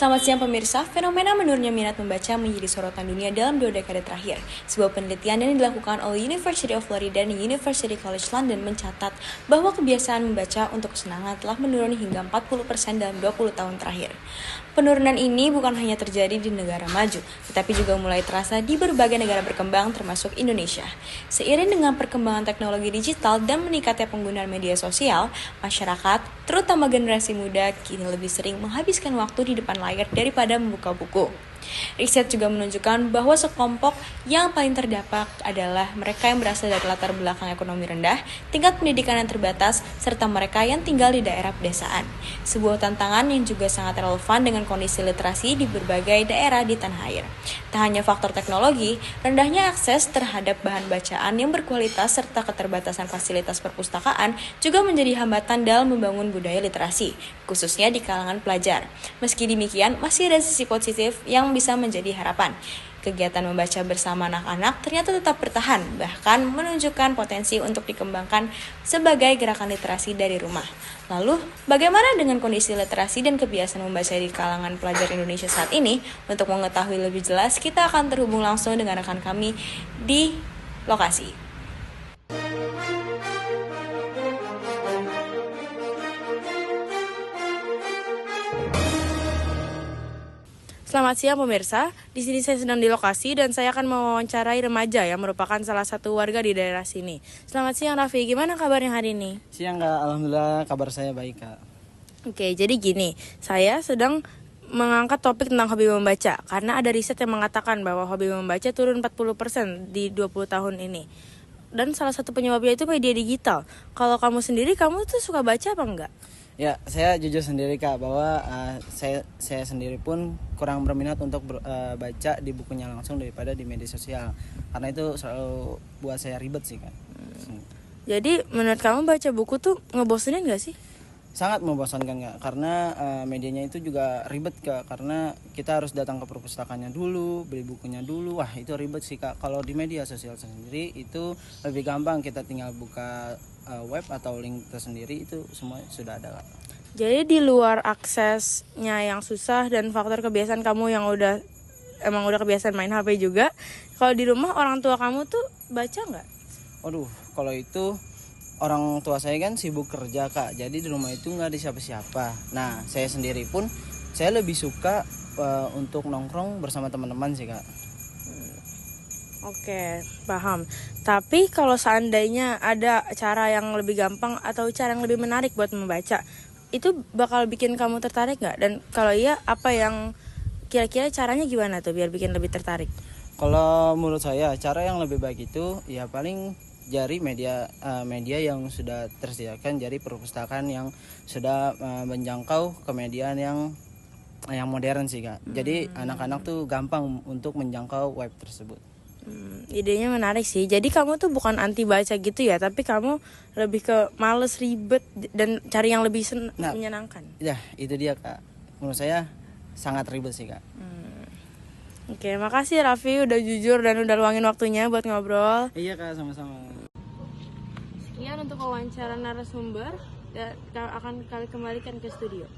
Selamat siang pemirsa, fenomena menurunnya minat membaca menjadi sorotan dunia dalam 2 dekade terakhir. Sebuah penelitian yang dilakukan oleh University of Florida dan University College London mencatat bahwa kebiasaan membaca untuk kesenangan telah menurun hingga 40% dalam 20 tahun terakhir. Penurunan ini bukan hanya terjadi di negara maju, tetapi juga mulai terasa di berbagai negara berkembang termasuk Indonesia. Seiring dengan perkembangan teknologi digital dan meningkatnya penggunaan media sosial, masyarakat, terutama generasi muda, kini lebih sering menghabiskan waktu di depan layar daripada membuka buku. Riset juga menunjukkan bahwa sekelompok yang paling terdampak adalah mereka yang berasal dari latar belakang ekonomi rendah, tingkat pendidikan yang terbatas, serta mereka yang tinggal di daerah pedesaan. Sebuah tantangan yang juga sangat relevan dengan kondisi literasi di berbagai daerah di tanah air. Tak hanya faktor teknologi, rendahnya akses terhadap bahan bacaan yang berkualitas serta keterbatasan fasilitas perpustakaan juga menjadi hambatan dalam membangun budaya literasi, khususnya di kalangan pelajar. Meski demikian, masih ada sisi positif yang bisa menjadi harapan. Kegiatan membaca bersama anak-anak ternyata tetap bertahan, bahkan menunjukkan potensi untuk dikembangkan sebagai gerakan literasi dari rumah. Lalu, bagaimana dengan kondisi literasi dan kebiasaan membaca di kalangan pelajar Indonesia saat ini? Untuk mengetahui lebih jelas, kita akan terhubung langsung dengan rekan kami di lokasi. Selamat siang pemirsa, di sini saya sedang di lokasi dan saya akan mewawancarai remaja yang merupakan salah satu warga di daerah sini. Selamat siang Raffi, gimana kabarnya hari ini? Siang Kak, alhamdulillah kabar saya baik Kak. Oke, jadi gini, saya sedang mengangkat topik tentang hobi membaca karena ada riset yang mengatakan bahwa hobi membaca turun 40% di 20 tahun ini. Dan salah satu penyebabnya itu media digital. Kalau kamu sendiri, kamu tuh suka baca apa enggak? Ya, saya jujur sendiri Kak bahwa saya sendiri pun kurang berminat untuk baca di bukunya langsung daripada di media sosial. Karena itu selalu buat saya ribet sih Kak. Jadi menurut kamu baca buku tuh ngebosenin gak sih? Sangat membosankan Kak, karena medianya itu juga ribet Kak, karena kita harus datang ke perpustakaannya dulu, beli bukunya dulu. Wah, itu ribet sih Kak. Kalau di media sosial sendiri itu lebih gampang, kita tinggal buka web atau link tersendiri, itu semua sudah ada Kak. Jadi di luar aksesnya yang susah dan faktor kebiasaan kamu yang udah kebiasaan main HP juga, kalau di rumah orang tua kamu tuh baca nggak? Waduh, kalau itu orang tua saya kan sibuk kerja Kak, jadi di rumah itu nggak ada siapa-siapa. Nah, saya sendiri pun saya lebih suka untuk nongkrong bersama teman-teman sih Kak. Oke, paham. Tapi kalau seandainya ada cara yang lebih gampang atau cara yang lebih menarik buat membaca, itu bakal bikin kamu tertarik nggak? Dan kalau iya, apa yang kira-kira caranya gimana tuh biar bikin lebih tertarik? Kalau menurut saya cara yang lebih baik itu ya paling dari media yang sudah tersediakan, dari perpustakaan yang sudah menjangkau kemediaan yang modern sih Kak. Jadi anak-anak tuh gampang untuk menjangkau web tersebut. Idenya menarik sih. Jadi kamu tuh bukan anti baca gitu ya, tapi kamu lebih ke males, ribet, dan cari yang lebih menyenangkan. Ya, itu dia Kak. Menurut saya sangat ribet sih Kak. Oke, makasih Raffi udah jujur dan udah luangin waktunya buat ngobrol. Iya Kak, sama-sama. Sekian untuk wawancara narasumber dan akan kami kembalikan ke studio.